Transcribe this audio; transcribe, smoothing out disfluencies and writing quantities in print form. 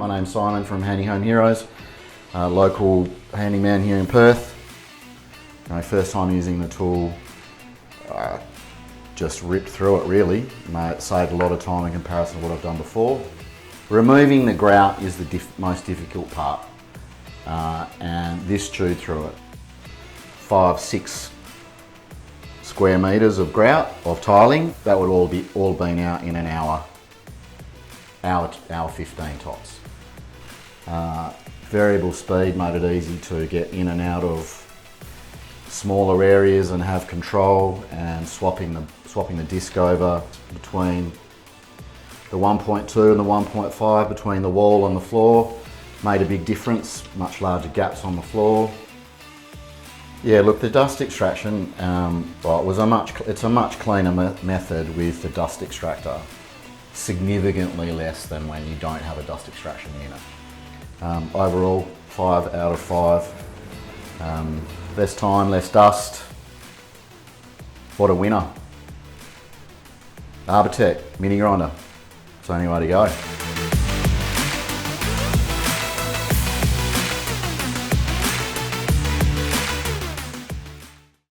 My name's Simon from Handy Home Heroes, local handyman here in Perth. First time using the tool, just ripped through it really. It saved a lot of time in comparison to what I've done before. Removing the grout is the most difficult part, and this chewed through it. 5-6 square metres of grout, of tiling, that would all been out in an hour 15 tops. Variable speed made it easy to get in and out of smaller areas and have control, and swapping the disc over between the 1.2 and the 1.5 between the wall and the floor made a big difference. Much larger gaps on the floor. Yeah, look, the dust extraction, it's a much cleaner method with the dust extractor. Significantly less than when you don't have a dust extraction unit. Overall, 5 out of 5. Less time, less dust. What a winner. Arbortech Mini Grinder. It's the only way to go.